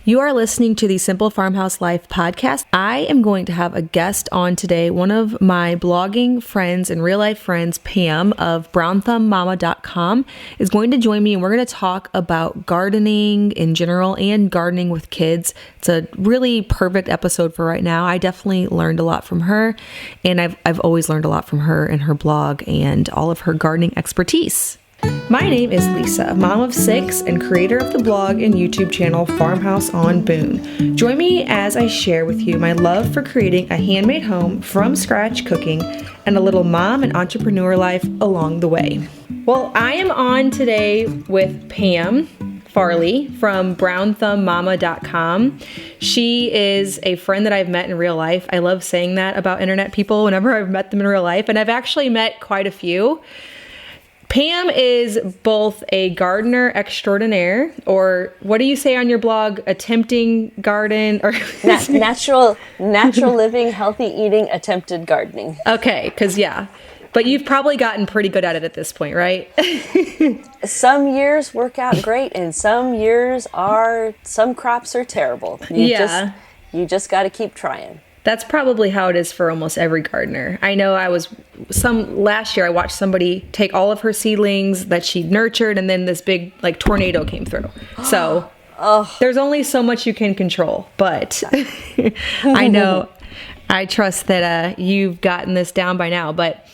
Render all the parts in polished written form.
You are listening to the Simple Farmhouse Life podcast. I am going to have a guest on today. One of my blogging friends and real life friends, Pam of brownthumbmama.com, is going to join me, and we're going to talk about gardening in general and gardening with kids. It's a really perfect episode for right now. I definitely learned a lot from her, and I've always learned a lot from her and her blog and all of her gardening expertise. My name is Lisa, mom of 6 and creator of the blog and YouTube channel Farmhouse on Boone. Join me as I share with you my love for creating a handmade home from scratch cooking and a little mom and entrepreneur life along the way. Well, I am on today with Pam Farley from brownthumbmama.com. She is a friend that I've met in real life. I love saying that about internet people whenever I've met them in real life, and I've actually met quite a few. Pam is both a gardener extraordinaire, or what do you say on your blog? Attempting garden, or natural living, healthy eating, attempted gardening. Okay, but you've probably gotten pretty good at it at this point, right? Some years work out great, and some crops are terrible. You just got to keep trying. That's probably how it is for almost every gardener. I know last year I watched somebody take all of her seedlings that she'd nurtured, and then this big tornado came through. So there's only so much you can control, but I trust that you've gotten this down by now. But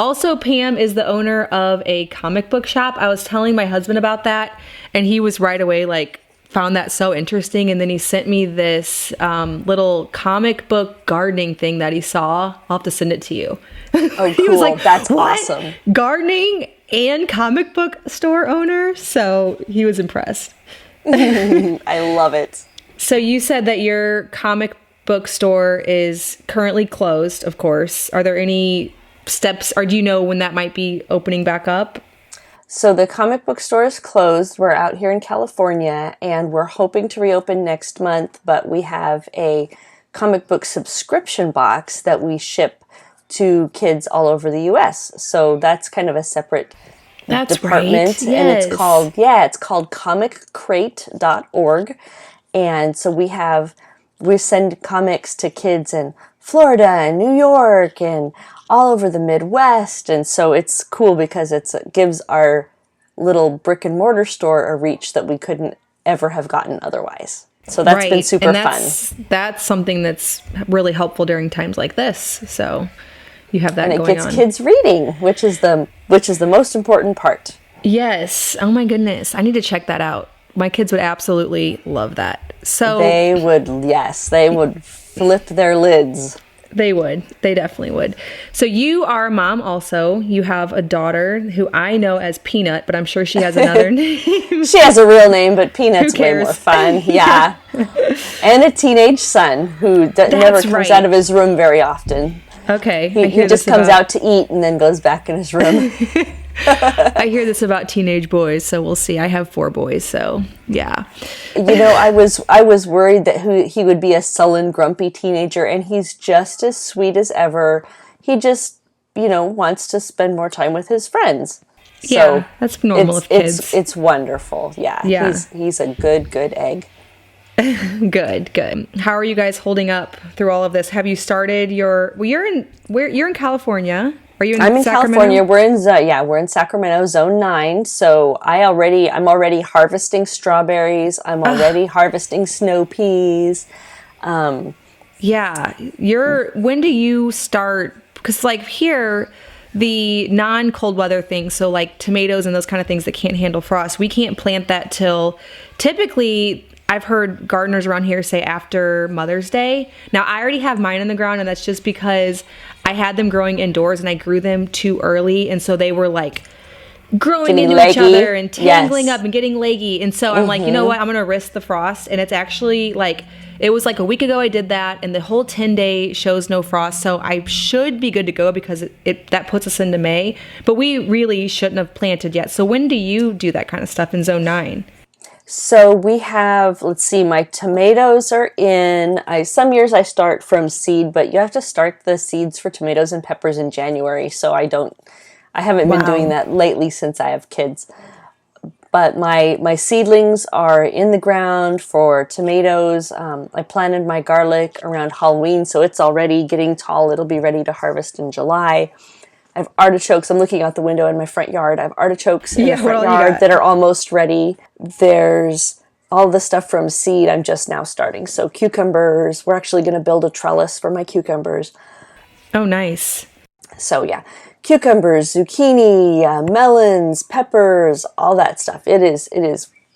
also, Pam is the owner of a comic book shop. I was telling my husband about that, and he was right away found that so interesting, and then he sent me this little comic book gardening thing that he saw. I'll have to send it to you. Oh, He was like, that's what? Awesome. Gardening and comic book store owner? So he was impressed. I love it. So you said that your comic book store is currently closed, of course. Are there any steps, or do you know when that might be opening back up? So the comic book store is closed. We're out here in California, and we're hoping to reopen next month, but we have a comic book subscription box that we ship to kids all over the U.S. So that's kind of a separate department. Right. Yes. And it's called comiccrate.org. And so we send comics to kids in Florida and New York and all over the Midwest, and so it's cool because it gives our little brick and mortar store a reach that we couldn't ever have gotten otherwise. So that's been super fun. That's something that's really helpful during times like this. So you have that going on. And it gets kids reading, which is the most important part. Yes. Oh my goodness. I need to check that out. My kids would absolutely love that. So they would flip their lids. They would. They definitely would. So you are a mom also. You have a daughter who I know as Peanut, but I'm sure she has another name. She has a real name, but Peanut's way more fun. Yeah. And a teenage son who never comes out of his room very often. Okay. He just comes out to eat and then goes back in his room. I hear this about teenage boys, so we'll see. I have 4 boys, so yeah. I was worried that he would be a sullen, grumpy teenager, and he's just as sweet as ever. He just, wants to spend more time with his friends. So that's normal of kids. It's wonderful. Yeah. He's a good egg. Good. How are you guys holding up through all of this? Have you started you're in California? Are you in I'm in Sacramento? California. We're in Sacramento, Zone 9. So I'm already harvesting strawberries. I'm already harvesting snow peas. When do you start? Because here, the non-cold weather things, so tomatoes and those kind of things that can't handle frost, we can't plant that till typically. I've heard gardeners around here say after Mother's Day. Now, I already have mine in the ground, and that's just because I had them growing indoors, and I grew them too early, and so they were growing into each other and tangling up and getting leggy. And so I'm you know what? I'm going to risk the frost. And it's actually it was a week ago I did that, and the whole 10-day shows no frost. So I should be good to go because that puts us into May. But we really shouldn't have planted yet. So when do you do that kind of stuff in Zone 9? So we have, my tomatoes are in, some years I start from seed, but you have to start the seeds for tomatoes and peppers in January. So I haven't been doing that lately since I have kids. But my seedlings are in the ground for tomatoes. I planted my garlic around Halloween, so it's already getting tall. It'll be ready to harvest in July. I have artichokes. I'm looking out the window in my front yard. I have artichokes in the front yard that are almost ready. There's all the stuff from seed I'm just now starting. So cucumbers. We're actually going to build a trellis for my cucumbers. Oh, nice. So yeah, cucumbers, zucchini, melons, peppers, all that stuff. It is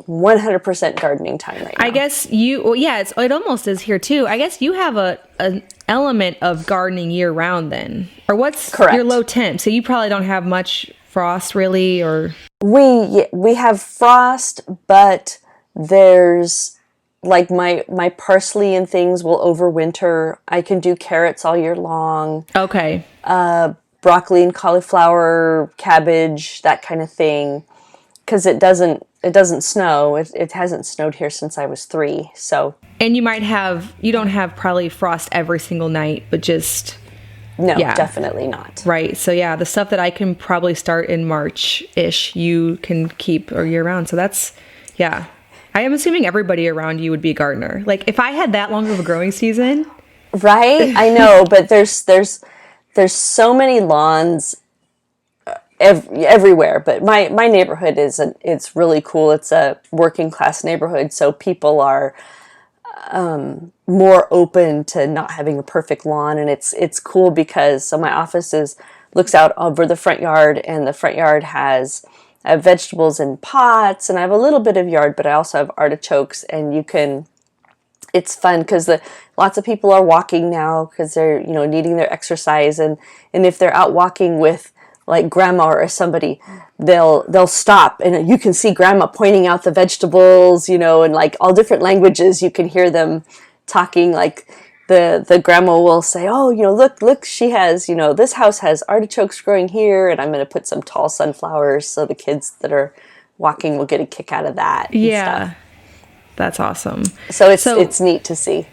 100% gardening time right now. I guess it almost is here too. I guess you have an element of gardening year round then. Or what's Correct. Your low temp? So you probably don't have much frost really, or? We have frost, but there's like my parsley and things will overwinter. I can do carrots all year long. Okay. Broccoli and cauliflower, cabbage, that kind of thing. Because it doesn't snow. It hasn't snowed here since I was 3. So. And you don't have probably frost every single night, but just. No, definitely not. Right. So yeah, the stuff that I can probably start in March-ish, you can keep or year round. So that's, yeah. I am assuming everybody around you would be a gardener. Like if I had that long of a growing season. Right? I know, but there's so many lawns everywhere. But my neighborhood it's really cool. It's a working class neighborhood, so people are more open to not having a perfect lawn, and it's cool because so my office looks out over the front yard, and the front yard has I have vegetables in pots, and I have a little bit of yard, but I also have artichokes, and it's fun because lots of people are walking now because they're needing their exercise, and if they're out walking with like grandma or somebody, they'll stop and you can see grandma pointing out the vegetables, and like all different languages. You can hear them talking. Like the grandma will say, "Oh, look, she has, this house has artichokes growing here, and I'm going to put some tall sunflowers so the kids that are walking will get a kick out of that." Yeah, that's awesome. So it's neat to see.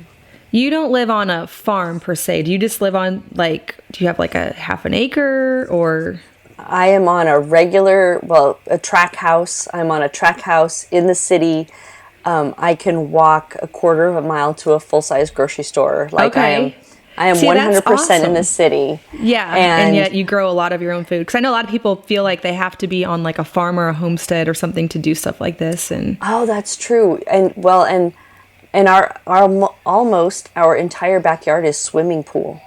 You don't live on a farm per se. Do you just live on do you have like a half an acre or? I am on a track house. I'm on a track house in the city. I can walk a quarter of a mile to a full-size grocery store. Okay. I am 100% in the city. Yeah, and yet you grow a lot of your own food. Because I know a lot of people feel like they have to be on like a farm or a homestead or something to do stuff like this. And oh, that's true. And our almost our entire backyard is swimming pool.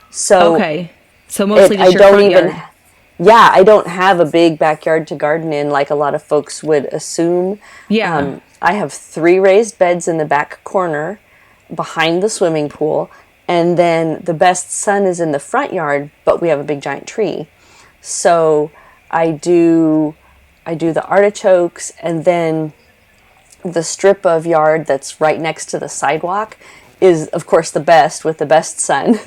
So okay, so mostly just your front yard. Yeah, I don't have a big backyard to garden in like a lot of folks would assume. Yeah. I have 3 raised beds in the back corner behind the swimming pool, and then the best sun is in the front yard, but we have a big giant tree. So I do the artichokes, and then the strip of yard that's right next to the sidewalk is of course the best with the best sun.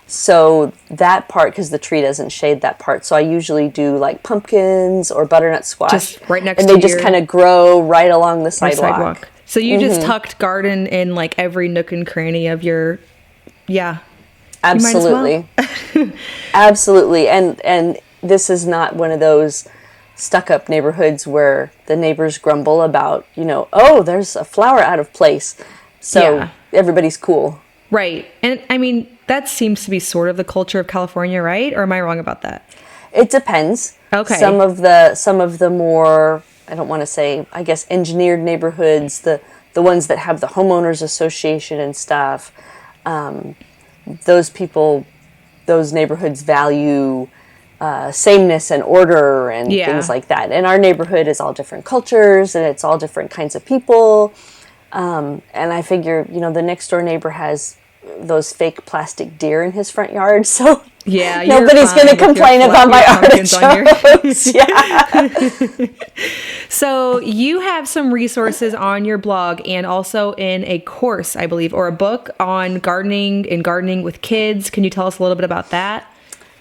So that part, because the tree doesn't shade that part, so I usually do like pumpkins or butternut squash. Just right next and to they just kind of grow right along the sidewalk. So you just tucked garden in like every nook and cranny of your, yeah. Absolutely. Well. Absolutely. And this is not one of those stuck-up neighborhoods where the neighbors grumble about, oh, there's a flower out of place. So everybody's cool. Right. And I mean, that seems to be sort of the culture of California, right? Or am I wrong about that? It depends. Okay. Some of the more, I don't want to say, I guess, engineered neighborhoods, the ones that have the homeowners association and stuff, those neighborhoods value sameness and order and things like that. And our neighborhood is all different cultures and it's all different kinds of people. And I figure, the next door neighbor has those fake plastic deer in his front yard, so nobody's going to complain about my artichokes. Yeah. So you have some resources on your blog and also in a course, I believe, or a book on gardening and gardening with kids. Can you tell us a little bit about that?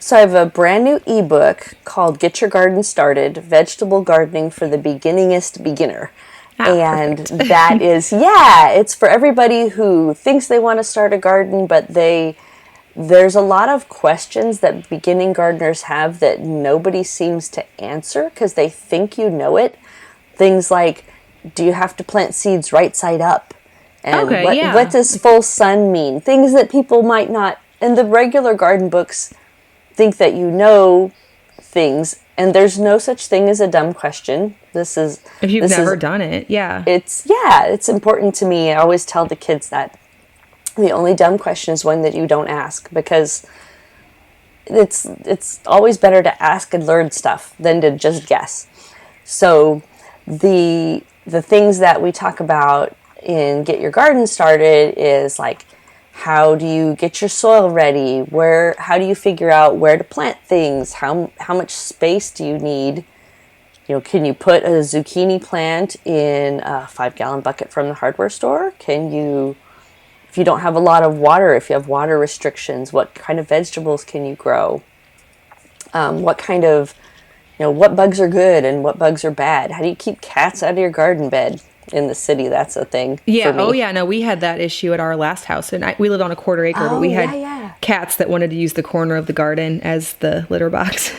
So I have a brand new ebook called Get Your Garden Started, Vegetable Gardening for the Beginningest Beginner. And that is, it's for everybody who thinks they want to start a garden, but there's a lot of questions that beginning gardeners have that nobody seems to answer because they think you know it. Things like, do you have to plant seeds right side up? And what does full sun mean? Things that people might not, and the regular garden books think that you know things, and there's no such thing as a dumb question. If you've never done it, it's important to me. I always tell the kids that the only dumb question is one that you don't ask, because it's always better to ask and learn stuff than to just guess. So the things that we talk about in Get Your Garden Started is like, how do you get your soil ready? How do you figure out where to plant things? How much space do you need? Can you put a zucchini plant in a 5-gallon bucket from the hardware store? If you don't have a lot of water, if you have water restrictions, what kind of vegetables can you grow? What bugs are good and what bugs are bad? How do you keep cats out of your garden bed? In the city, that's a thing. Yeah. For me. Oh, yeah. No, we had that issue at our last house, and we lived on a 1/4 acre, but we had cats that wanted to use the corner of the garden as the litter box.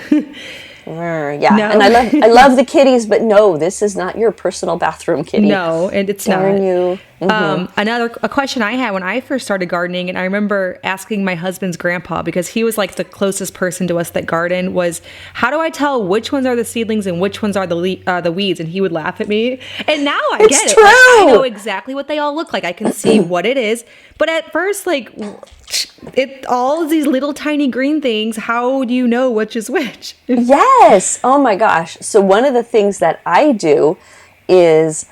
Yeah, no. And I love the kitties, but no, this is not your personal bathroom kitty. No, and it's Darn not. You. Mm-hmm. A question I had when I first started gardening, and I remember asking my husband's grandpa, because he was like the closest person to us that garden, was, how do I tell which ones are the seedlings and which ones are the weeds? And he would laugh at me. And now I get it. True. I know exactly what they all look like. I can see what it is. But at first, all of these little tiny green things, how do you know which is which? Yes. Oh my gosh. So one of the things that I do is,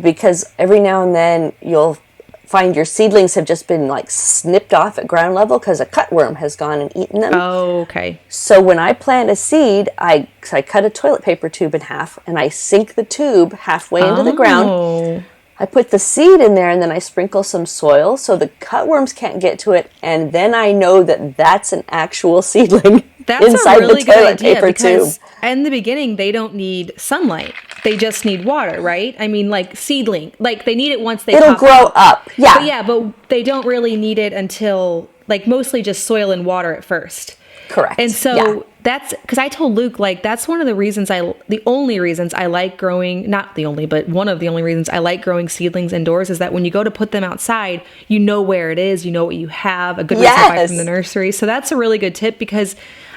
because every now and then you'll find your seedlings have just been snipped off at ground level because a cutworm has gone and eaten them. Oh, okay. So when I plant a seed, I cut a toilet paper tube in half and I sink the tube halfway into the ground. I put the seed in there and then I sprinkle some soil so the cutworms can't get to it, and then I know that that's an actual seedling. That's inside a really the toilet good idea, paper because tube. In the beginning they don't need sunlight; they just need water, right? I mean, seedling, they need it once they. It'll grow up, yeah. But they don't really need it until mostly just soil and water at first. Correct. And so that's because I told Luke, that's one of the reasons the only reasons I like growing, not the only, but one of the only reasons I like growing seedlings indoors is that when you go to put them outside, you know where it is, you know what you have, a good supply from the nursery. So that's a really good tip, because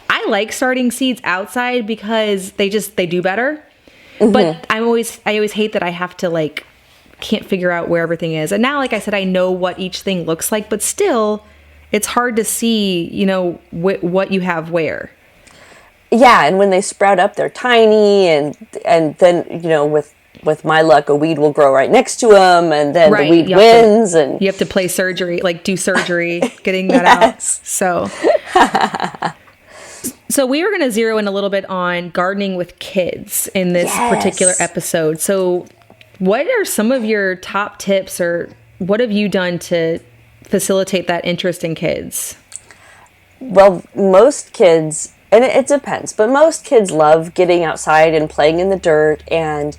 I like starting seeds outside because they do better. Mm-hmm. But I always hate that I have to can't figure out where everything is. And now, like I said, I know what each thing looks like, but still it's hard to see, what you have where. Yeah, and when they sprout up, they're tiny, and then, with my luck, a weed will grow right next to them, and then the weed wins. And you have to play surgery, do surgery, getting that out. So we were going to zero in a little bit on gardening with kids in this particular episode. So what are some of your top tips, or what have you done to facilitate that interest in kids? Well, most kids, and it depends, but most kids love getting outside and playing in the dirt, and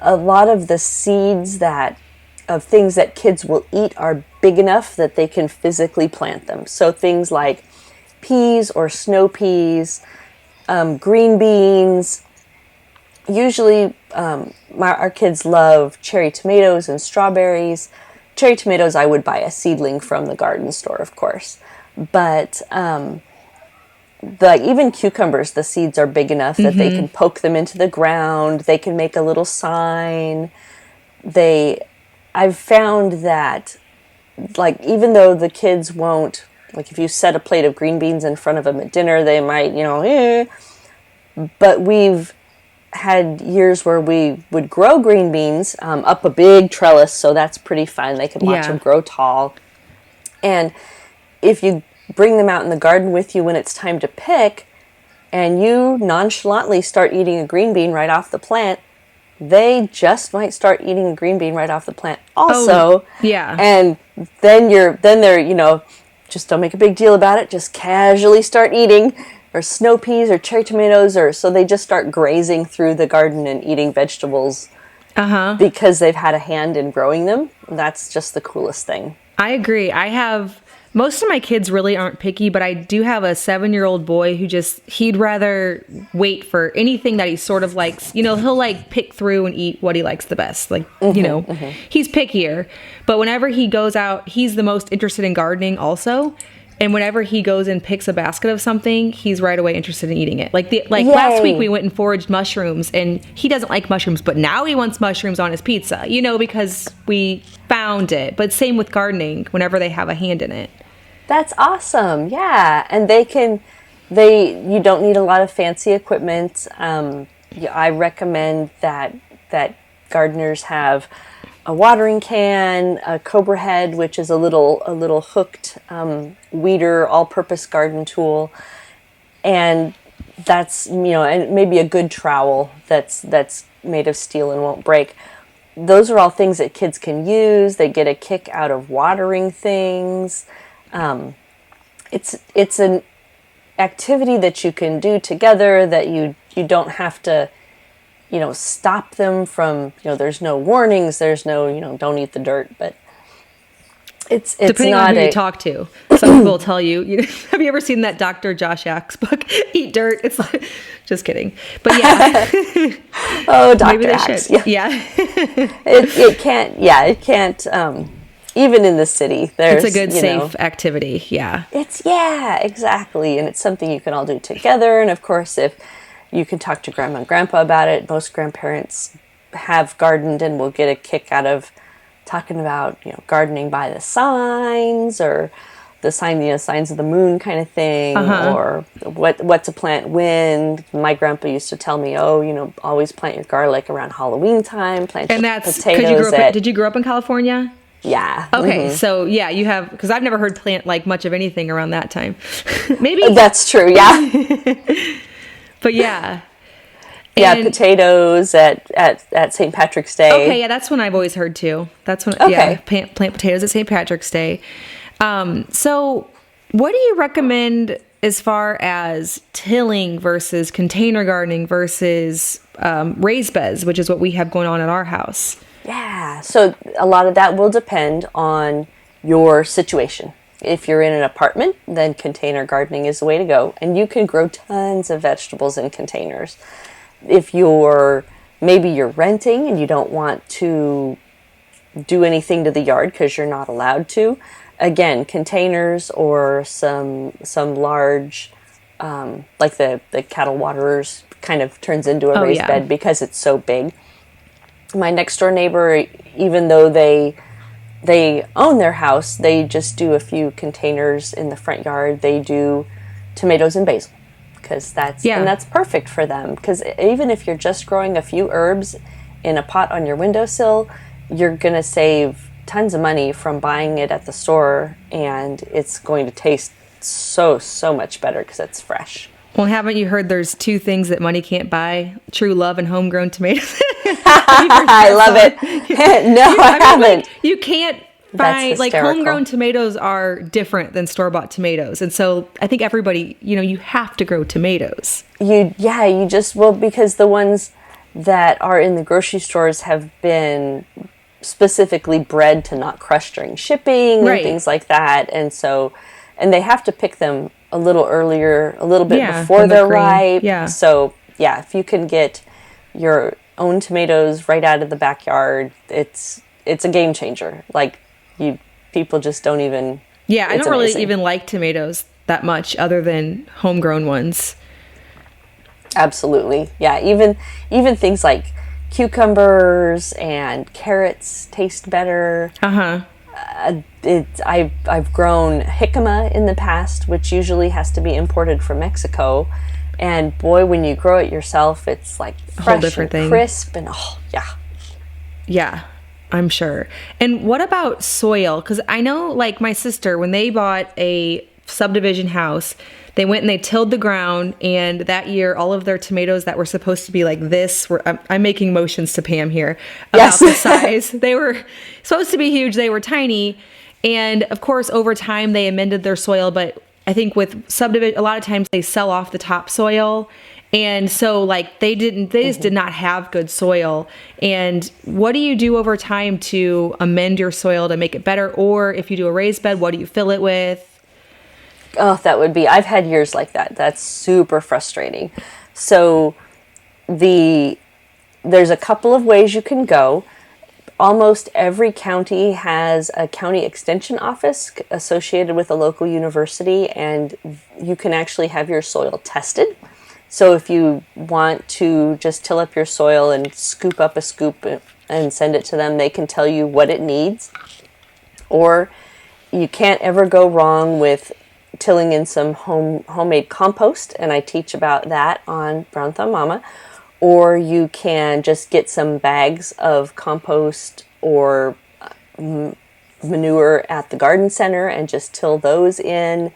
a lot of the seeds of things that kids will eat are big enough that they can physically plant them. So things like peas or snow peas, green beans. Usually our kids love cherry tomatoes and strawberries. Cherry tomatoes, I would buy a seedling from the garden store, of course. But even cucumbers, the seeds are big enough that they can poke them into the ground. They can make a little sign. I've found that, even though the kids won't, if you set a plate of green beans in front of them at dinner, they might, But we've had years where we would grow green beans up a big trellis, so that's pretty fun. They can watch them grow tall. And if you bring them out in the garden with you when it's time to pick, and you nonchalantly start eating a green bean right off the plant, they just might start eating a green bean right off the plant also. And then they're, just don't make a big deal about it. Just casually start eating, or snow peas or cherry tomatoes, so they just start grazing through the garden and eating vegetables because they've had a hand in growing them. That's just the coolest thing. I agree. Most of my kids really aren't picky, but I do have a 7-year-old boy who he'd rather wait for anything that he sort of likes. You know, he'll like pick through and eat what he likes the best. Like, he's pickier. But whenever he goes out, he's the most interested in gardening also. And whenever he goes and picks a basket of something, he's right away interested in eating it. Like last week we went and foraged mushrooms, and he doesn't like mushrooms, but now he wants mushrooms on his pizza, you know, because we found it. But same with gardening, whenever they have a hand in it. That's awesome. Yeah. And you don't need a lot of fancy equipment. I recommend that gardeners have a watering can, a cobra head, which is a little hooked weeder, all-purpose garden tool, and that's, you know, and maybe a good trowel that's made of steel and won't break. Those are all things that kids can use. They get a kick out of watering things. It's an activity that you can do together that you don't have to, you know, stop them from, you know, there's no warnings, there's no, you know, don't eat the dirt, but it's depending not on who you talk to. Some people will tell you, have you ever seen that Dr. Josh Axe book, Eat Dirt? It's like, just kidding. But yeah. Oh, Dr. Axe. Yeah. It can't, even in the city, there's, it's a good, safe activity. Yeah. Exactly. And it's something you can all do together. And of course, if you can talk to grandma and grandpa about it. Most grandparents have gardened and will get a kick out of talking about, you know, gardening by the signs, or the signs of the moon kind of thing, or what to plant when. My grandpa used to tell me, oh, you know, always plant your garlic around Halloween time, plant and your that's potatoes. Did you grow up in California? Yeah. Okay, so yeah, you have, because I've never heard plant like much of anything around that time. Maybe. That's true, yeah. But yeah. And potatoes at St. Patrick's Day. Okay, yeah, that's when I've always heard too. That's when, plant potatoes at St. Patrick's Day. So what do you recommend as far as tilling versus container gardening versus raised beds, which is what we have going on at our house? Yeah, so a lot of that will depend on your situation. If you're in an apartment, then container gardening is the way to go. And you can grow tons of vegetables in containers. If maybe you're renting and you don't want to do anything to the yard because you're not allowed to, again, containers or some large, like the cattle waterers kind of turns into a raised bed because it's so big. My next door neighbor, even though they own their house, they just do a few containers in the front yard. They do tomatoes and basil because that's perfect for them. Because even if you're just growing a few herbs in a pot on your windowsill, you're going to save tons of money from buying it at the store, and it's going to taste so much better because it's fresh. Well, haven't you heard there's two things that money can't buy? True love and homegrown tomatoes. I love it. No, I haven't. You can't buy, like, homegrown tomatoes are different than store-bought tomatoes. And so I think everybody, you know, you have to grow tomatoes. You just will, because the ones that are in the grocery stores have been specifically bred to not crush during shipping and things like that. And so, and they have to pick them a little earlier, a little bit before they're ripe. Yeah. So, yeah, if you can get your own tomatoes right out of the backyard, it's a game changer. Like, people just don't even. Yeah, I don't really even like tomatoes that much other than homegrown ones. Absolutely. Yeah, even things like cucumbers and carrots taste better. I've grown jicama in the past, which usually has to be imported from Mexico. And boy, when you grow it yourself, it's like fresh and crisp and Yeah, I'm sure. And what about soil? Because I know, like, my sister, when they bought a subdivision house, they went and they tilled the ground, and that year all of their tomatoes that were supposed to be like this were, I'm making motions to Pam here about the size. They were supposed to be huge, they were tiny. And of course, over time they amended their soil, but I think with subdivision, a lot of times they sell off the topsoil And so like they just did not have good soil. And what do you do over time to amend your soil to make it better? Or if you do a raised bed, what do you fill it with? Oh, I've had years like that. That's super frustrating. So there's a couple of ways you can go. Almost every county has a county extension office associated with a local university, and you can actually have your soil tested. So if you want to just till up your soil and scoop up a scoop and send it to them, they can tell you what it needs. Or you can't ever go wrong with tilling in some homemade compost, and I teach about that on Brown Thumb Mama. Or you can just get some bags of compost or manure at the garden center and just till those in.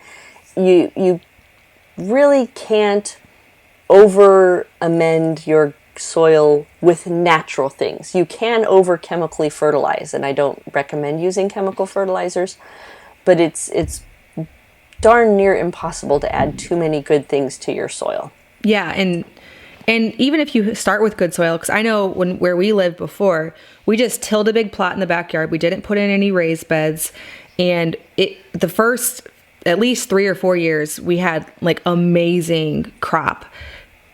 You really can't over amend your soil with natural things. You can over chemically fertilize, and I don't recommend using chemical fertilizers, but it's darn near impossible to add too many good things to your soil. Yeah, and even if you start with good soil, because I know where we lived before, we just tilled a big plot in the backyard. We didn't put in any raised beds, and the first at least 3 or 4 years we had like amazing crop,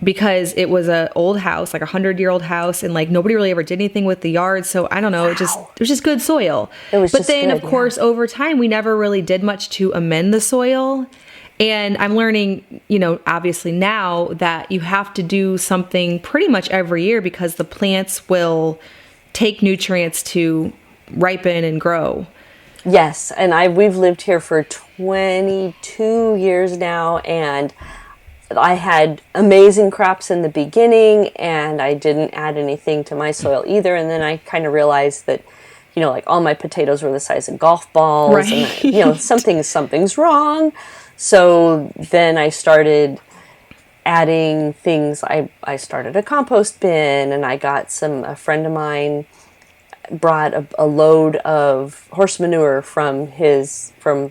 because it was a old house, like 100-year-old house, and like nobody really ever did anything with the yard. So I don't know, Wow. it was just good soil. But then of course over time we never really did much to amend the soil. And I'm learning, obviously now that you have to do something pretty much every year, because the plants will take nutrients to ripen and grow. Yes, and we've lived here for 22 years now, and I had amazing crops in the beginning, and I didn't add anything to my soil either. And then I kind of realized that, like all my potatoes were the size of golf balls, right. And that, something's wrong. So then I started adding things. I started a compost bin, and I got a friend of mine brought a load of horse manure from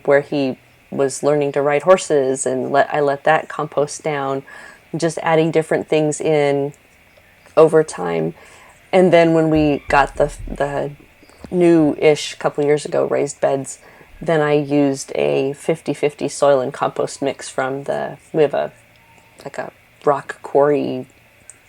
where he was learning to ride horses, and I let that compost down, just adding different things in over time. And then when we got the new-ish couple years ago raised beds, then I used a 50-50 soil and compost mix we have a rock quarry,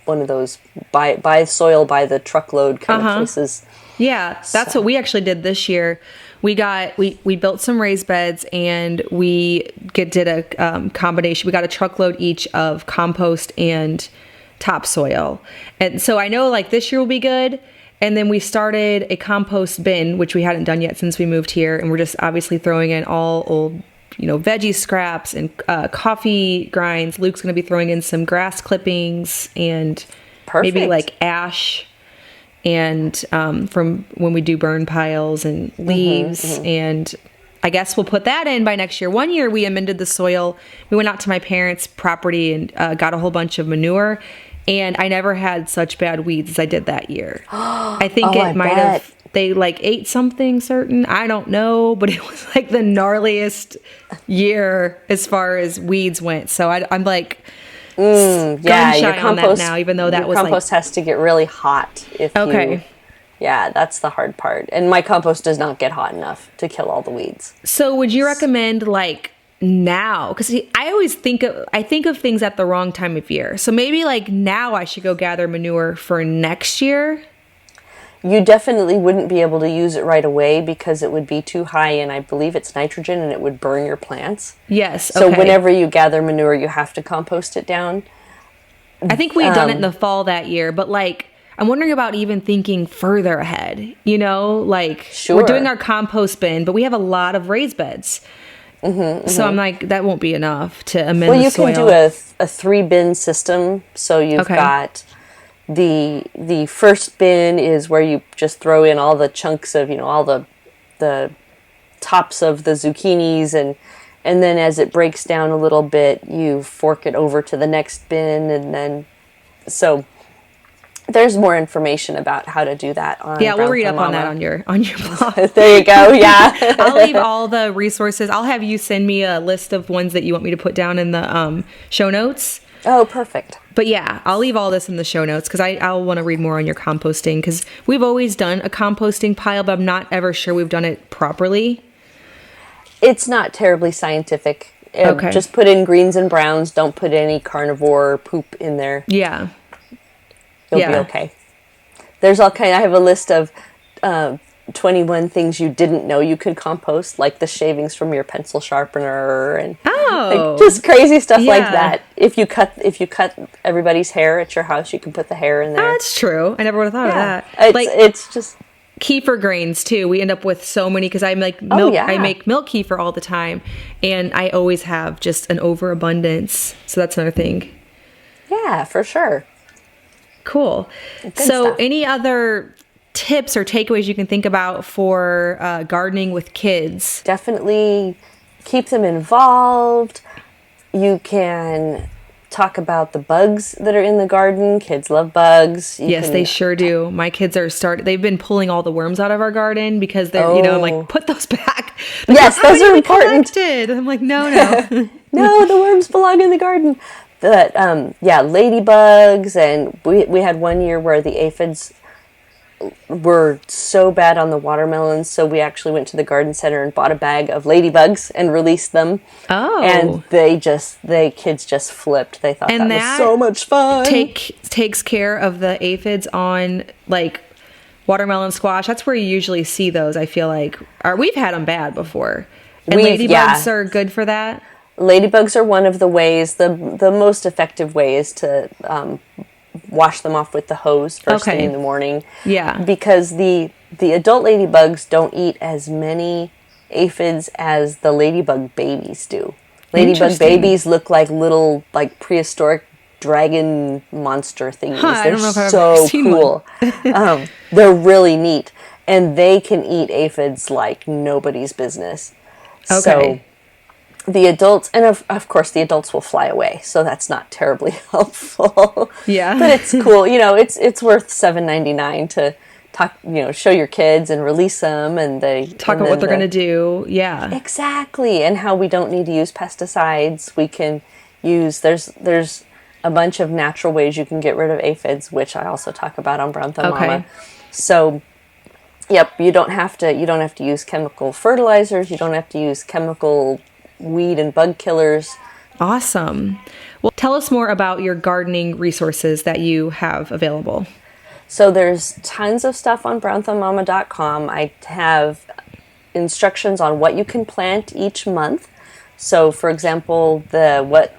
one of those buy soil by the truckload kind of places. Yeah, that's what we actually did this year. We built some raised beds, and we did a combination. We got a truckload each of compost and topsoil. And so I know like this year will be good. And then we started a compost bin, which we hadn't done yet since we moved here. And we're just obviously throwing in all old, veggie scraps and coffee grinds. Luke's going to be throwing in some grass clippings and maybe like ash, and from when we do burn piles and leaves. And I guess we'll put that in by next year. One year we amended the soil. We went out to my parents' property and got a whole bunch of manure. And I never had such bad weeds as I did that year. I think they like ate something certain. I don't know, but it was like the gnarliest year as far as weeds went. So I'm like, your compost on that now, even though that was compost has to get really hot. Yeah, that's the hard part. And my compost does not get hot enough to kill all the weeds. So would you recommend like now? Because I think of things at the wrong time of year. So maybe like now I should go gather manure for next year. You definitely wouldn't be able to use it right away because it would be too high in, I believe it's nitrogen, and it would burn your plants. Yes. So whenever you gather manure, you have to compost it down. I think we had done it in the fall that year, but like I'm wondering about even thinking further ahead. Sure. We're doing our compost bin, but we have a lot of raised beds. So I'm like, that won't be enough to amend the soil. Well, you can do a 3-bin system. So you've got the first bin is where you just throw in all the chunks of, all the tops of the zucchinis, and then as it breaks down a little bit, you fork it over to the next bin, and then so there's more information about how to do that on we'll read up on that on your blog. There you go. Yeah. I'll leave all the resources. I'll have you send me a list of ones that you want me to put down in the show notes. Oh, perfect. But yeah, I'll leave all this in the show notes because I'll want to read more on your composting, because we've always done a composting pile, but I'm not ever sure we've done it properly. It's not terribly scientific. Okay. Just put in greens and browns. Don't put any carnivore poop in there. Yeah. You'll be okay. There's all kind. I have a list of 21 things you didn't know you could compost, like the shavings from your pencil sharpener and like, just crazy stuff like that. If you cut everybody's hair at your house, you can put the hair in there. Oh, that's true. I never would have thought of that. It's just kefir grains too. We end up with so many because I make milk. I make milk kefir all the time, and I always have just an overabundance. So that's another thing. Yeah, for sure. Cool. So any other tips or takeaways you can think about for gardening with kids? Definitely keep them involved. You can talk about the bugs that are in the garden. Kids love bugs. They sure do. My kids they've been pulling all the worms out of our garden because they're, I'm like, put those back. Yes, those are important. I'm like, no. No, the worms belong in the garden. But ladybugs, and we had one year where the aphids were so bad on the watermelons, so we actually went to the garden center and bought a bag of ladybugs and released them. Oh. And kids just flipped. They thought that was so much fun. Takes care of the aphids on like watermelon, squash. That's where you usually see those, I feel like. We've had them bad before. And ladybugs are good for that? Ladybugs are one of the ways, the most effective way is to wash them off with the hose first thing in the morning. Yeah. Because the adult ladybugs don't eat as many aphids as the ladybug babies do. Ladybug babies look like little prehistoric dragon monster thingies. They're so cool. They're really neat. And they can eat aphids like nobody's business. Okay. So the adults, and of course the adults will fly away, so that's not terribly helpful. Yeah. But it's cool. It's worth $7.99 to talk, show your kids and release them, and they talk about what they're going to do. Yeah. Exactly. And how we don't need to use pesticides. We can use there's a bunch of natural ways you can get rid of aphids, which I also talk about on Brown Thumb Mama. So yep, you don't have to use chemical fertilizers, you don't have to use chemical weed and bug killers. Awesome. Well, tell us more about your gardening resources that you have available. So there's tons of stuff on brownthumbmama.com. I have instructions on what you can plant each month. So for example, the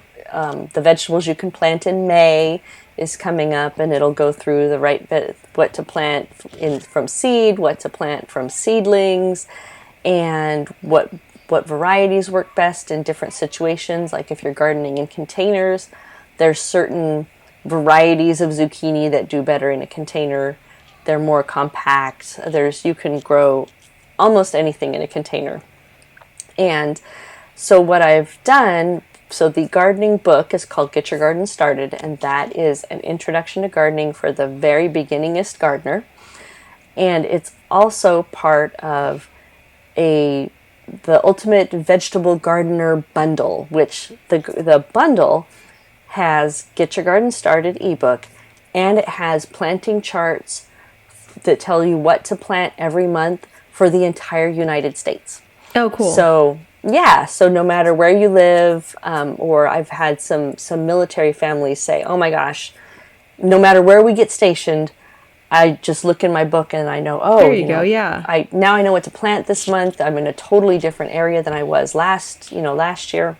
vegetables you can plant in May is coming up, and it'll go through the what to plant from seed, what to plant from seedlings, and what varieties work best in different situations. Like if you're gardening in containers, there's certain varieties of zucchini that do better in a container. They're more compact. You can grow almost anything in a container. And so what I've done, the gardening book is called Get Your Garden Started, and that is an introduction to gardening for the very beginningest gardener. And it's also part of the Ultimate Vegetable Gardener Bundle, which the bundle has Get Your Garden Started ebook, and it has planting charts that tell you what to plant every month for the entire United States. Oh, cool. So no matter where you live, or I've had some military families say, oh my gosh, no matter where we get stationed, I just look in my book and I know, there you go, yeah. Now I know what to plant this month. I'm in a totally different area than I was last year.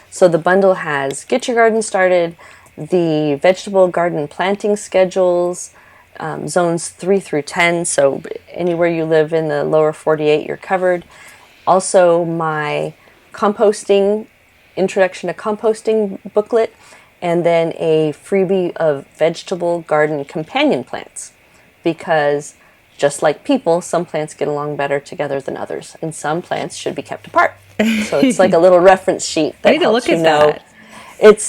So the bundle has Get Your Garden Started, the vegetable garden planting schedules, zones 3 through 10. So anywhere you live in the lower 48, you're covered. Also my introduction to composting booklet, and then a freebie of vegetable garden companion plants, because just like people, some plants get along better together than others, and some plants should be kept apart. So it's like a little reference sheet that I need to look at that.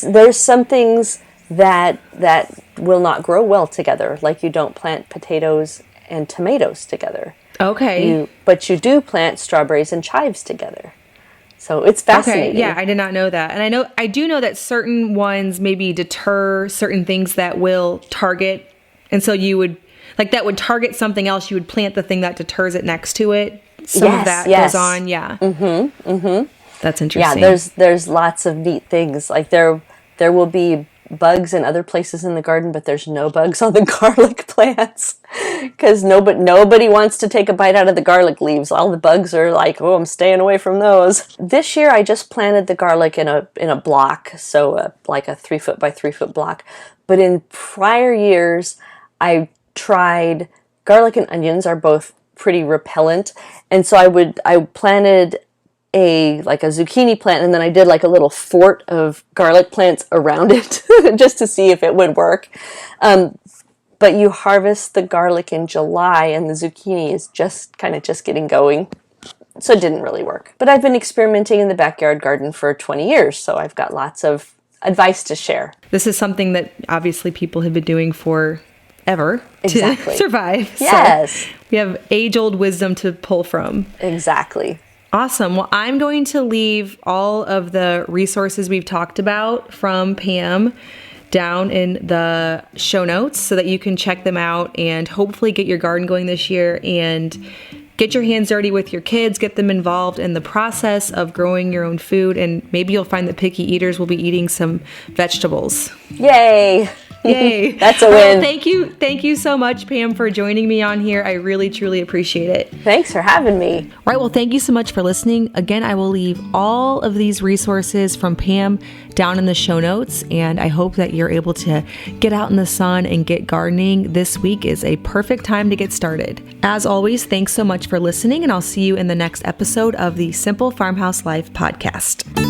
There's some things that will not grow well together, like you don't plant potatoes and tomatoes together. Okay. But you do plant strawberries and chives together. So it's fascinating. Okay, yeah, I did not know that. And I do know that certain ones maybe deter certain things that will target. And so you would, like that would target something else. You would plant the thing that deters it next to it. Some of that goes on. Yeah. That's interesting. Yeah, there's lots of neat things. Like there will be bugs in other places in the garden, but there's no bugs on the garlic plants because nobody wants to take a bite out of the garlic leaves. All the bugs are like, oh, I'm staying away from those. This year I just planted the garlic in a block, so like a 3 foot by 3 foot block. But in prior years, I tried garlic and onions are both pretty repellent, and so I planted a zucchini plant, and then I did like a little fort of garlic plants around it just to see if it would work. But you harvest the garlic in July and the zucchini is just getting going. So it didn't really work. But I've been experimenting in the backyard garden for 20 years, so I've got lots of advice to share. This is something that obviously people have been doing for ever to survive. Yes. So we have age-old wisdom to pull from. Exactly. Awesome. Well, I'm going to leave all of the resources we've talked about from Pam down in the show notes so that you can check them out and hopefully get your garden going this year and get your hands dirty with your kids, get them involved in the process of growing your own food, and maybe you'll find that picky eaters will be eating some vegetables. Yay! Yay. That's a win. Well, thank you so much, Pam, for joining me on here. I really, truly appreciate it. Thanks for having me. All right, well, thank you so much for listening. Again, I will leave all of these resources from Pam down in the show notes, and I hope that you're able to get out in the sun and get gardening. This week is a perfect time to get started. As always, thanks so much for listening, and I'll see you in the next episode of the Simple Farmhouse Life podcast.